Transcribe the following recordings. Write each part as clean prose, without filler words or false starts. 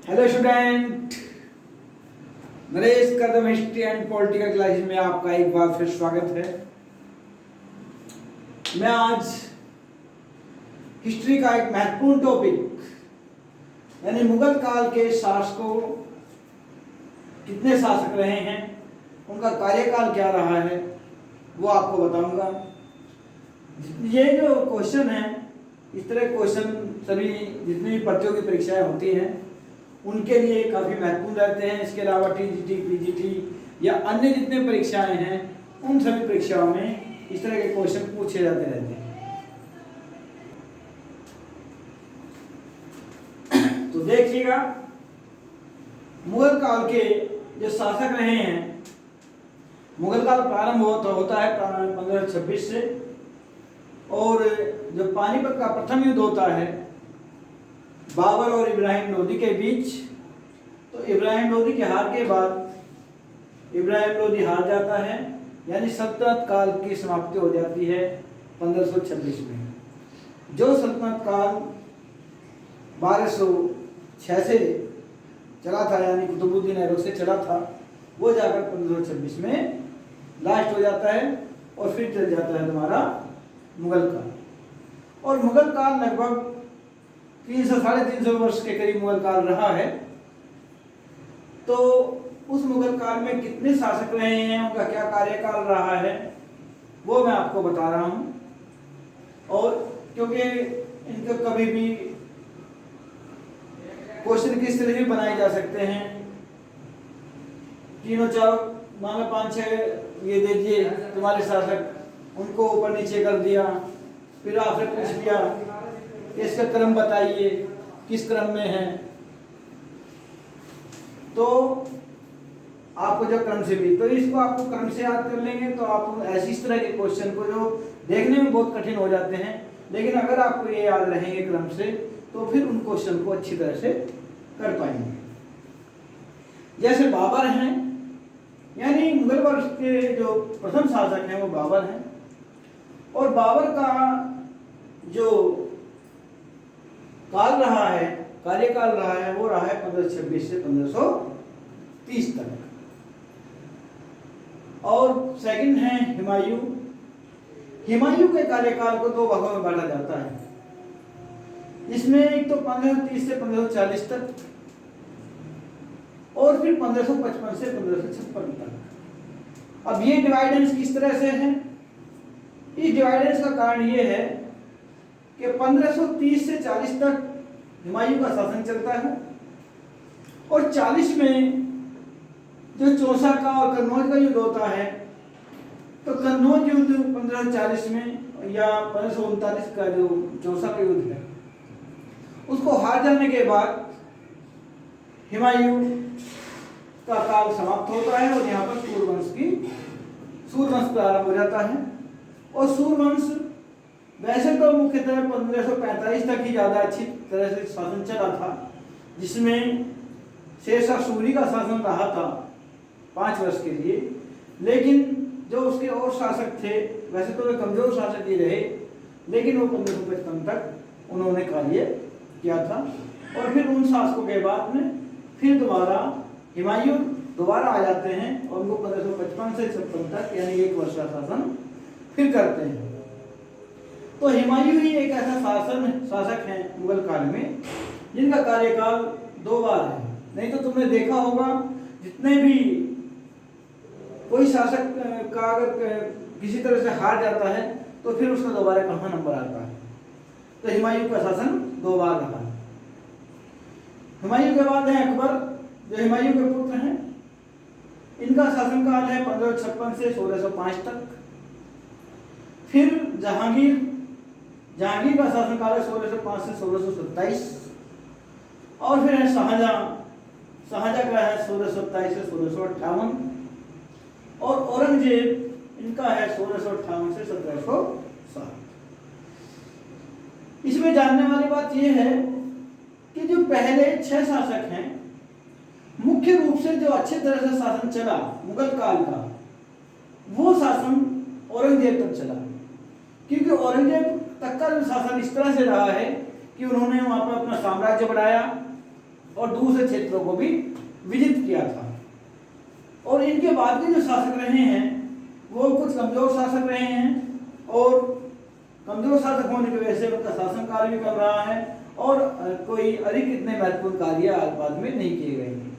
Hello student, Naresh Kadam history and political classes में आपका एक बार फिर स्वागत है। मैं आज हिस्ट्री का एक महत्वपूर्ण टॉपिक यानी मुगल काल के शासकों कितने शासक रहे हैं, उनका कार्यकाल क्या रहा है, वो आपको बताऊंगा। ये जो क्वेश्चन है, इस तरह क्वेश्चन सभी जितनी भी प्रतियोगी परीक्षाएं होती हैं उनके लिए काफ़ी महत्वपूर्ण रहते हैं। इसके अलावा टीजीटी, पीजीटी या अन्य जितने परीक्षाएं हैं उन सभी परीक्षाओं में इस तरह के क्वेश्चन पूछे जाते रहते हैं। तो देखिएगा, मुगल काल के जो शासक रहे हैं, मुगल काल प्रारंभ होता है 1526 से, और जब पानीपत का प्रथम युद्ध होता है बाबर और इब्राहिम लोदी के बीच, तो इब्राहिम लोदी के हार के बाद इब्राहिम लोदी हार जाता है, यानी सल्तनत काल की समाप्ति हो जाती है 1526 में। जो सल्तनत काल 1206 से चला था, यानी कुतुबुद्दीन ऐबक से चला था, वो जाकर 1526 में लास्ट हो जाता है और फिर चल जाता है तुम्हारा मुगल काल। और मुगल काल लगभग 300 साढ़े 300 वर्ष के करीब मुगल काल रहा है। तो उस मुगल काल में कितने शासक रहे हैं, उनका क्या कार्यकाल रहा है, वो मैं आपको बता रहा हूं। और क्योंकि इनको कभी भी क्वेश्चन किस तरह भी बनाए जा सकते हैं, तीनों चारों मान लो 5-6 ये दे दिए तुम्हारे शासक, उनको ऊपर नीचे कर दिया, फिर आपसे पूछ लिया इसका क्रम बताइए किस क्रम में है, तो आपको जो क्रम से भी, तो इसको आपको क्रम से याद कर लेंगे तो आप ऐसी इस तरह के क्वेश्चन को जो देखने में बहुत कठिन हो जाते हैं, लेकिन अगर आपको ये याद रहेंगे क्रम से तो फिर उन क्वेश्चन को अच्छी तरह से कर पाएंगे। जैसे बाबर हैं, यानी मुगल वंश के जो प्रथम शासक हैं वो बाबर हैं, और बाबर का जो काल रहा है, कार्यकाल रहा है, वो रहा है 1526 से 1530 तक। और सेकंड है हुमायूं। हुमायूं के कार्यकाल को 2 भागों में बांटा जाता है। इसमें एक तो 1530 से 1540 तक, और फिर 1555 से 1556 तक। अब ये डिवाइडेंस किस तरह से है? इस डिवाइडेंस का कारण ये है कि 1530 से 40 तक हुमायूं का शासन चलता है, और 40 में जो चौसा का और कन्नौज का युद्ध होता है, तो कन्नौज युद्ध 1540 में या 1539 का जो चौसा का युद्ध है, उसको हार जाने के बाद हुमायूं का काल समाप्त होता है और यहाँ पर सूर्यवंश प्रारंभ हो जाता है। और सूर्यवंश वैसे तो मुख्यतः 1545 तक ही ज़्यादा अच्छी तरह से शासन चला था, जिसमें शेरशाह सूरी का शासन रहा था 5 वर्ष के लिए। लेकिन जो उसके और शासक थे, वैसे तो वे कमजोर शासक ही रहे, लेकिन वो 1555 तक उन्होंने कार्य किया था। और फिर उन शासकों के बाद में फिर दोबारा हुमायूं दोबारा आ जाते हैं और उनको 1555 से 56 तक यानी 1 वर्ष का शासन फिर करते हैं। तो हुमायूं ही एक ऐसा शासक है मुगल काल में जिनका कार्यकाल 2 बार है। नहीं तो तुमने देखा होगा, जितने भी कोई शासक का अगर किसी तरह से हार जाता है तो फिर उसका दोबारा कहाँ नंबर आता है। तो हुमायूं का शासन 2 बार रहा। हुमायूं के बाद है अकबर, जो हुमायूं के पुत्र हैं। इनका शासनकाल है 1556 से 1605 तक। फिर जहांगीर का शासनकाल है 1605 से 1627। और फिर है शाहजहां का है 1627 से 1658। और औरंगजेब, इनका है 1658 से 1707। इसमें जानने वाली बात यह है कि जो पहले 6 शासक हैं, मुख्य रूप से जो अच्छे तरह से शासन चला मुगल काल का, वो शासन औरंगजेब तक चला। क्योंकि औरंगजेब तक का शासन इस तरह से रहा है कि उन्होंने वहाँ पर अपना साम्राज्य बढ़ाया, और दूसरे क्षेत्रों को भी विजित किया था। और इनके बाद के जो शासक रहे हैं वो कुछ कमजोर शासक रहे हैं, और कमजोर शासक होने की वजह से उनका शासन काल भी कम रहा है, और कोई अधिक इतने महत्वपूर्ण कार्य आज बाद में नहीं किए गए हैं।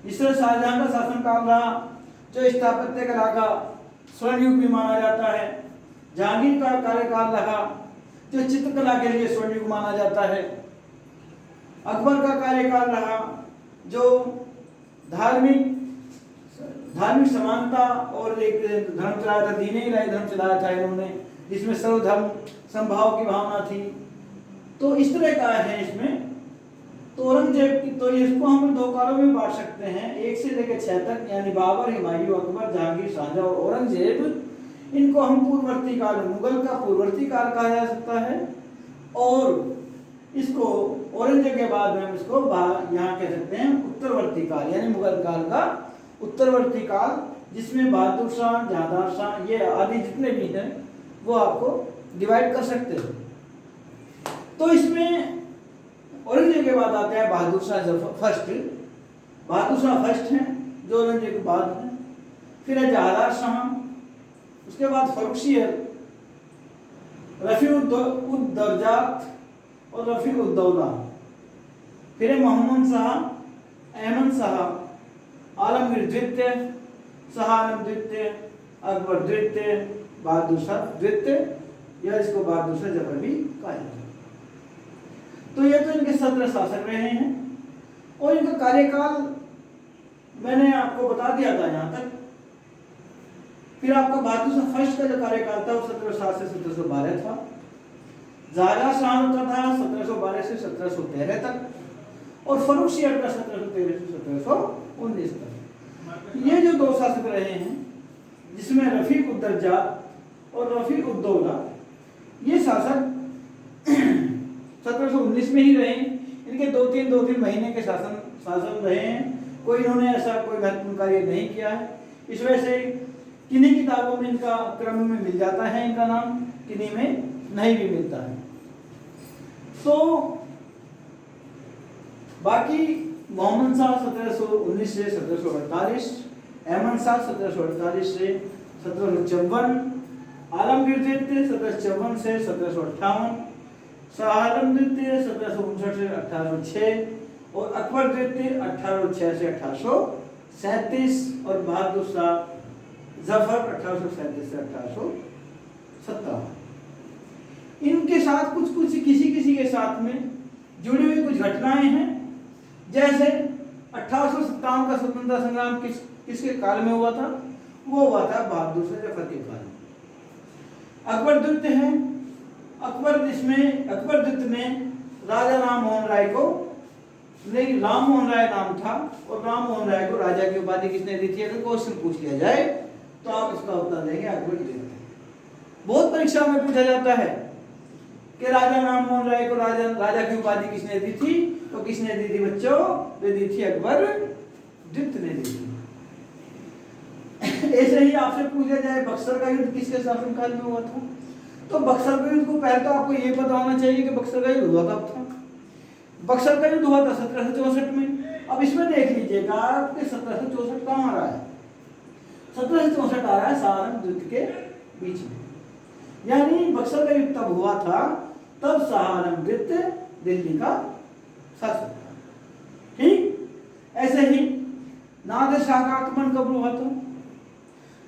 इस तरह शाहजहां का शासन काल रहा जो स्थापत्य कला का स्वर्ण युग भी माना जाता है। जहांगीर का कार्यकाल रहा जो चित्रकला के लिए स्वर्ण युग माना जाता है। अकबर का कार्यकाल रहा जो धार्मिक समानता और एक धर्म चलाया था, दीन इलाही धर्म चलाया था इन्होंने, जिसमें सर्वधर्म संभाव की भावना थी। तो इस तरह का है इसमें। तो औरंगजेब की, तो इसको हम दो कालों में बांट सकते हैं, 1 से लेकर 6 तक, यानी बाबर, हुमायूं, अकबर, जहांगीर, शाहजहां और औरंगजेब। इनको हम पूर्ववर्ती काल, मुगल का पूर्ववर्ती काल कहा जा सकता है। और इसको औरंगजेब के बाद में हम इसको यहाँ कह सकते हैं उत्तरवर्ती काल, यानी मुगल काल का उत्तरवर्ती काल, जिसमें बहादुर शाह, जहांदार शाह, ये आदि जितने भी हैं वो आपको डिवाइड कर सकते हैं। तो इसमें औरंगजेब के बाद आता है बहादुर शाह फर्स्ट। बहादुर शाह फर्स्ट हैं जो औरंगजेब के बाद हैं। फिर है जहांदार शाह, उसके बाद फर्रुखसियर, रफी-उद-दर्जात और रफी-उद-दौला। फिर है मोहम्मद शाह, अहमद शाह, आलमगीर द्वितीय, शाह आलम द्वितीय, अकबर द्वितीय, बहादुर शाह द्वितीय, या इसको बहादुर शाह जफर भी कहा जाता है। तो ये तो इनके 17 शासक रहे हैं, और इनका कार्यकाल मैंने आपको बता दिया था यहाँ तक। फिर आपका बहादुर शाह फर्स्ट का जो कार्यकाल था वो 1707 से 1712 था। जहांगीर शाह का था 1712 से 1713 तक, और फर्रुखसियर का 1713 से 1719 तक। ये जो 2 शासक रहे हैं, जिसमें रफी-उद-दर्जा और रफी-उद-दौला, ये शासक 1719 में ही रहे। इनके 2-3 महीने के शासन रहे हैं। कोई इन्होंने ऐसा कोई महत्वपूर्ण कार्य नहीं किया है। इस वजह से किन्हीं किताबों में इनका क्रम में मिल जाता है इनका नाम, किन्हीं में नहीं भी मिलता है। तो बाकी मोहम्मद शाह 1719 से 1748, अहमद शाह 1748 से 1754, आलमगीर द्वितीय 1754 से 1758, शाह आलम द्वितीय 1759 से 1806, और अकबर द्वितीय 1806 से 1837, और बहादुर शाह जफर 1837 से 1817। इनके साथ कुछ किसी के साथ में जुड़ी हुई कुछ घटनाएं हैं। जैसे 1857 का स्वतंत्रता संग्राम किसके काल में हुआ था? वो हुआ था बहादुर शाह जफर के काल में। अकबर द्वितीय है, अकबर द्वितीय ने राजा राम मोहन राय को, नहीं राम मोहन राय नाम था, और राम मोहन राय को राजा की उपाधि किसने दी थी? अगर क्वेश्चन पूछ लिया जाए तो आप उसका उत्तर देंगे अकबर द्वितीय। बहुत परीक्षा में पूछा जाता है कि राजा राम मोहन राय को राजा की उपाधि किसने दी थी? तो किसने दी थी बच्चों? वे दी थी अकबर द्वितीय ने दी थी। ऐसे ही आपसे पूछा जाए बक्सर का युद्ध किसके शासनकाल में हुआ था? तो बक्सर का युद्ध को पहले तो आपको ये पता होना चाहिए कि बक्सर का युद्ध हुआ कब था। बक्सर का युद्ध हुआ था 1764 में। अब इसमें देख लीजिएगा कि 1764 कहाँ आ रहा है? 1764 आ रहा है शाह आलम द्वितीय के बीच में, यानी बक्सर का युद्ध तब हुआ था तब शाह आलम द्वितीय दिल्ली का शासक था। ठीक, ऐसे ही नादिर शाह का आक्रमण कब हुआ था?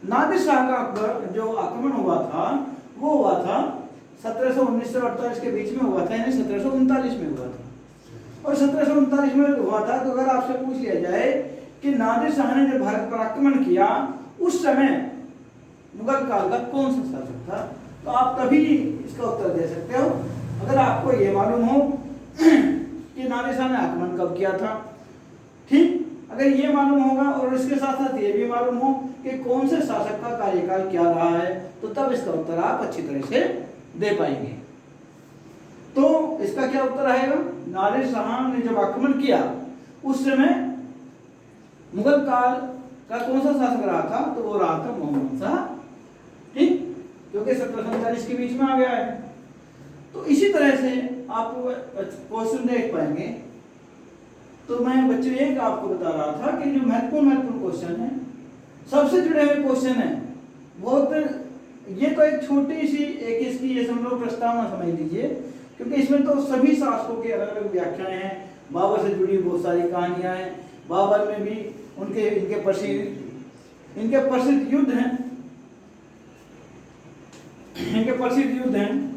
नादिर शाह का जो आक्रमण हुआ था वो हुआ था 1719 से 48 के बीच में हुआ था, यानी 1739 में हुआ था। और 1739 में हुआ था तो अगर आपसे पूछ लिया जाए कि नादिर शाह ने जब भारत पर आक्रमण किया उस समय मुगल काल का कौन सा शासक था, तो आप तभी इसका उत्तर दे सकते हो अगर आपको ये मालूम हो कि नादिर शाह ने आक्रमण कब किया था। ठीक, अगर ये मालूम होगा और इसके साथ साथ ये भी मालूम हो कि कौन से शासक का कार्यकाल क्या रहा है, तो तब इसका उत्तर आप अच्छी तरह से दे पाएंगे। तो इसका क्या उत्तर आएगा? नादिर शाह ने जब आक्रमण किया उस समय मुगल काल का कौन सा शासक रहा था? तो वो रहा था मोहम्मद शाह। ठीक, जो कि 1747 के बीच में आ गया है। तो इसी तरह से आप क्वेश्चन देख पाएंगे तो मैं बच्चों ये आपको बता रहा था कि जो महत्वपूर्ण क्वेश्चन है, सबसे जुड़े हुए क्वेश्चन है, बहुत ये तो एक छोटी सी एक इसकी ये समझो प्रस्तावना समझ लीजिए, क्योंकि इसमें तो सभी शासकों के अलग अलग व्याख्याएं हैं, बाबर से जुड़ी बहुत सारी कहानियां हैं, बाबर में भी इनके प्रसिद्ध युद्ध हैं, इनके प्रसिद्ध युद्ध हैं।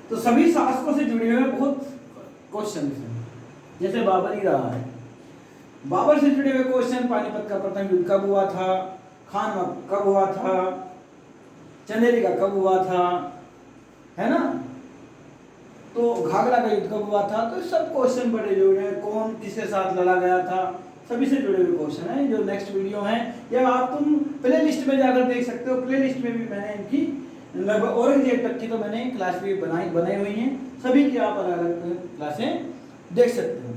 तो सभी शासकों से जुड़े हुए बहुत क्वेश्चन हैं, जैसे बाबर ही रहा है, बाबर से जुड़े हुए क्वेश्चन, पानीपत का प्रथम युद्ध कब हुआ था, खान कब हुआ था, चंदेरी का कब हुआ था, है ना, तो घाघरा का युद्ध कब हुआ था, तो सब क्वेश्चन बड़े जुड़े हैं, कौन किसके साथ लड़ा गया था, सभी से जुड़े हुए क्वेश्चन हैं। जो नेक्स्ट वीडियो है या आप तुम प्ले लिस्ट में जाकर देख सकते हो, प्ले लिस्ट में भी मैंने इनकी लगभग औरंगजेब तक की तो मैंने क्लास भी बनाई हुई हैं, सभी की आप अलग अलग क्लासें देख सकते हो।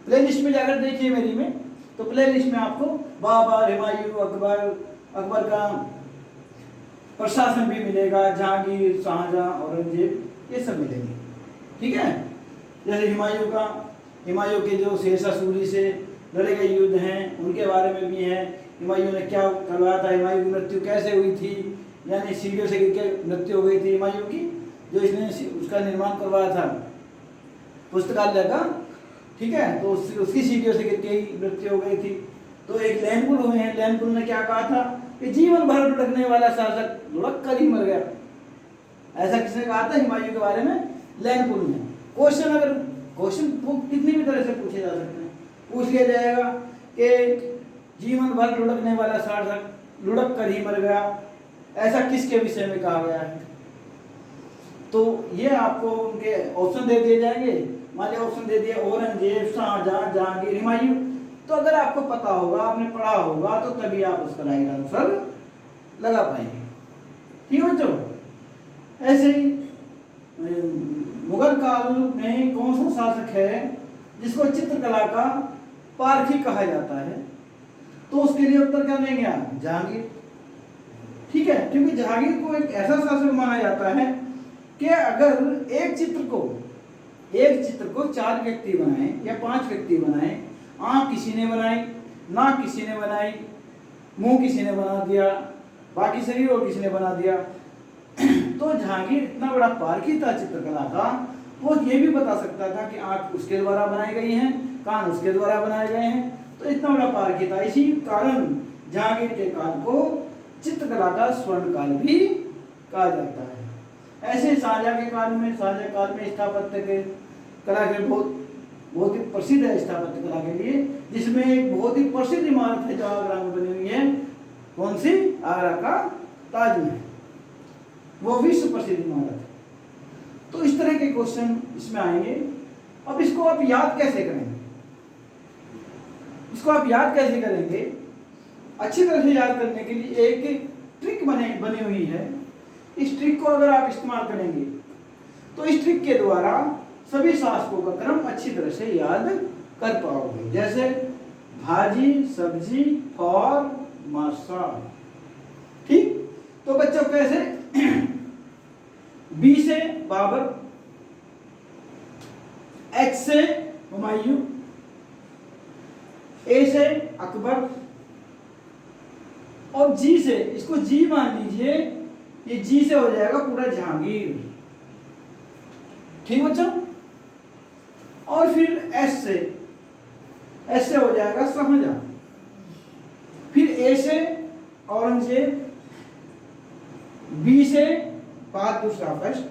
प्ले लिस्ट में जाकर देखिए मेरी में, तो प्ले लिस्ट में आपको बाबर, हुमायूं, अकबर का प्रशासन भी मिलेगा, जहांगीर, शाहजहां, औरंगजेब, ये सब मिलेंगे, ठीक है। जैसे हुमायूं के जो शेरशाह सूरी से लड़े गए युद्ध हैं उनके बारे में भी है, हुमायूं ने क्या करवाया था, हुमायूं की मृत्यु कैसे हुई थी, यानी सीढ़ियों से गिर के मृत्यु हो गई थी हुमायूं की, जो इसने उसका निर्माण करवाया था पुस्तकालय का, ठीक है, तो उसकी सीढ़ियों से गिर के ही मृत्यु हो गई थी। तो एक लैंकुल हुए हैं, लैंकुल ने क्या कहा था कि जीवन भर लुढ़कने वाला शासक लुढ़क कर ही मर गया, ऐसा किसने कहा था हुमायूं के बारे में, लैंकुल ने। क्वेश्चन कितनी भी तरह से पूछे जा सकते हैं, पूछ लिया जाएगा कि जीवन भर लुढ़कने वाला शासक लुढ़क कर ही मर गया, ऐसा किसके विषय में कहा गया है, तो ये आपको उनके ऑप्शन दे दिए जाएंगे। मान लिया ऑप्शन दे दिया औरंगजेब, शाहजहां, जहांगीर, हुमायूं, तो अगर आपको पता होगा, आपने पढ़ा होगा, तो तभी आप उसका राइट आंसर लगा पाएंगे, ठीक है बच्चों। ऐसे ही मुगल काल में कौन सा शासक है जिसको चित्रकला का पारखी कहा जाता है, तो उसके लिए उत्तर क्या देंगे आप, जहांगीर, ठीक है, क्योंकि जहांगीर को एक ऐसा शासक माना जाता है कि अगर एक चित्र को 4 व्यक्ति बनाए या 5 व्यक्ति बनाए, आंख किसी ने बनाई, नाक किसी ने बनाई, मुंह किसी ने बना दिया, बाकी शरीर और किसी ने बना दिया, तो जहांगीर इतना बड़ा पारखी था चित्रकला का, वो ये भी बता सकता था कि आंख उसके द्वारा बनाई गई है, कान उसके द्वारा बनाए गए हैं, तो इतना बड़ा पारखी था। इसी कारण जहांगीर के काल को चित्रकला का स्वर्ण काल भी कहा जाता है। ऐसे शाहजहां के काल में स्थापत्य के कला के बहुत ही प्रसिद्ध है स्थापत्य कला के लिए, जिसमें एक बहुत ही प्रसिद्ध इमारत है जो आगरा में बनी हुई है, कौन सी, आगरा का ताजमहल, वो विश्व प्रसिद्ध इमारत है। तो इस तरह के क्वेश्चन इसमें आएंगे। अब इसको आप याद कैसे करेंगे, अच्छी तरह से याद करने के लिए एक ट्रिक बनी हुई है। इस ट्रिक को अगर आप इस्तेमाल करेंगे तो इस ट्रिक के द्वारा सभी शासकों का क्रम अच्छी तरह से याद कर पाओगे। जैसे भाजी, सब्जी, फॉर, मार्शल, ठीक। तो बच्चों कैसे, बी से बाबर, एच से हुमायूं, ए से अकबर, और जी से, इसको जी मान लीजिए, ये जी से हो जाएगा पूरा जहांगीर, ठीक बच्चों। और फिर एस से हो जाएगा शाहजहां, फिर ए से औरंगजेब, बी से बहादुर शाह फर्स्ट,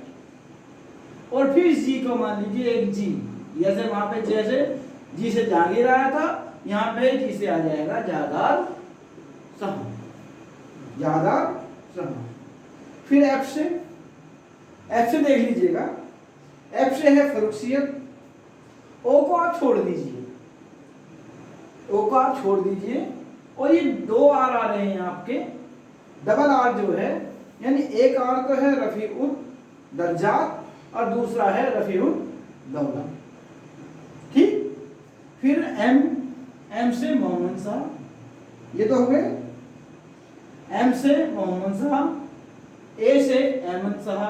और फिर जी को मान लीजिए एक जी, जैसे वहां पे जैसे जी से जहांगीर आया था, यहाँ पे जी से आ जाएगा जहादार शाह। फिर एफ से देख लीजिएगा, एफ से है फर्रुखियत, ओ को आप छोड़ दीजिए, और ये 2 आर आ रहे हैं आपके, डबल आर जो है, यानी एक आर तो है रफीउल दर्जात और दूसरा है रफीउल दौला, ठीक। फिर एम से मोहम्मद शाह, ये तो हो गए। एम से मोहम्मद शाह, ए से अहमद शाह,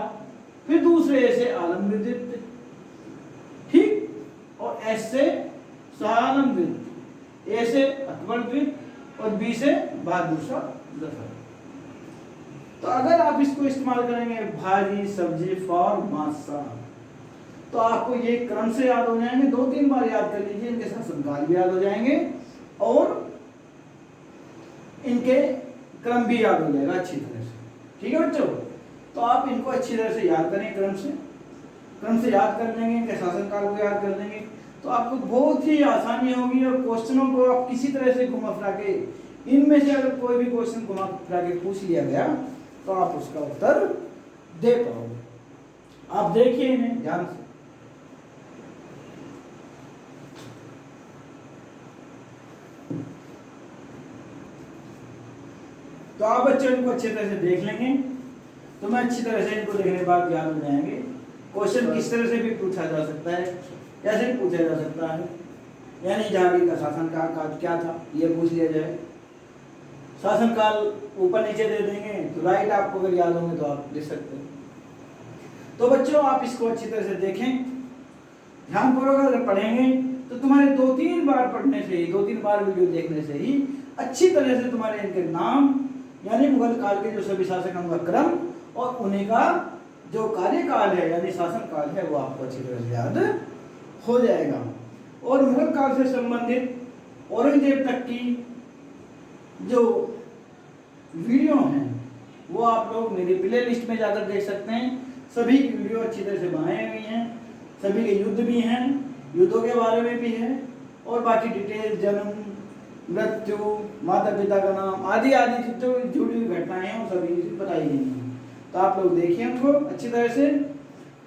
फिर दूसरे ए से आलमगीर, ठीक, और एस से शाह आलमगीर, ए से अकबर द्वीप और बी से बहादुर शाह जफर। तो अगर आप इसको इस्तेमाल करेंगे भाजी सब्जी फॉर मासा, तो आपको ये क्रम से याद हो जाएंगे, 2-3 बार याद कर लीजिए, इनके शासनकाल भी याद हो जाएंगे और इनके क्रम भी याद हो जाएगा अच्छी तरह से। ठीक है बच्चों, तो आप इनको अच्छी तरह से याद करें, क्रम से याद कर लेंगे, इनके शासनकाल को याद कर लेंगे, तो आपको बहुत ही आसानी होगी और क्वेश्चनों को आप किसी तरह से घुमा फिरा के, इनमें से अगर कोई भी क्वेश्चन घुमा फिरा के पूछ लिया गया तो आप उसका उत्तर दे पाओगे। आप देखिए इन्हें ध्यान से। तो आप बच्चों इनको अच्छी तरह से देख लेंगे, तो मैं अच्छी तरह से इनको देखने के बाद याद हो जाएंगे। क्वेश्चन किस तरह से भी पूछा जा सकता है, कैसे भी पूछा जा सकता है, यानी जहांगीर का शासनकाल क्या था ये पूछ लिया जाए, शासनकाल ऊपर नीचे दे देंगे, तो राइट आपको अगर याद होंगे तो आप लिख सकते हैं। तो बच्चों आप इसको अच्छी तरह से देखें, ध्यानपूर्वक अगर पढ़ेंगे तो तुम्हारे 2-3 बार पढ़ने से ही, 2-3 बार वीडियो देखने से ही अच्छी तरह से तुम्हारे इनके नाम, यानी मुगल काल के जो सभी शासकों का क्रम और उन्हीं का जो कार्यकाल है यानी शासनकाल है वो आपको अच्छी तरह से याद हो जाएगा। और मुगल काल से संबंधित औरंगजेब तक की जो वीडियो हैं वो आप लोग मेरी प्ले लिस्ट में जाकर देख सकते हैं। सभी की वीडियो अच्छी तरह से बनाई हुई हैं, सभी के युद्ध भी हैं, युद्धों के बारे में भी है, और बाकी डिटेल जन्म, मृत्यु, माता पिता का नाम आदि आदि जो जुड़ी हुई घटनाएं हैं वो सभी बताई गई हैं। तो आप लोग देखिए उनको अच्छी तरह से।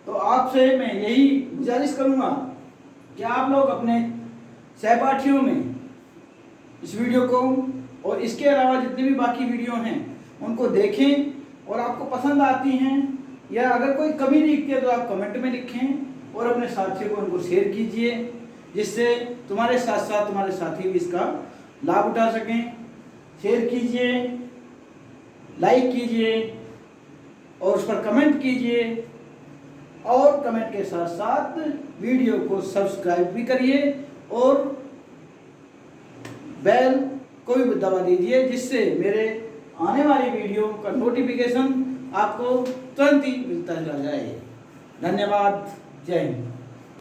तो आपसे मैं यही गुजारिश करूंगा कि आप लोग अपने सहपाठियों में इस वीडियो को और इसके अलावा जितनी भी बाकी वीडियो हैं उनको देखें, और आपको पसंद आती हैं या अगर कोई कमी दिखती है तो आप कमेंट में लिखें और अपने साथियों को उनको शेयर कीजिए, जिससे तुम्हारे साथ साथ तुम्हारे साथी भी इसका लाभ उठा सकें। शेयर कीजिए, लाइक कीजिए और उस पर कमेंट कीजिए, और कमेंट के साथ साथ वीडियो को सब्सक्राइब भी करिए और बेल को भी दबा दीजिए, जिससे मेरे आने वाली वीडियो का नोटिफिकेशन आपको तुरंत ही मिलता चला जाए। धन्यवाद, जय हिंद।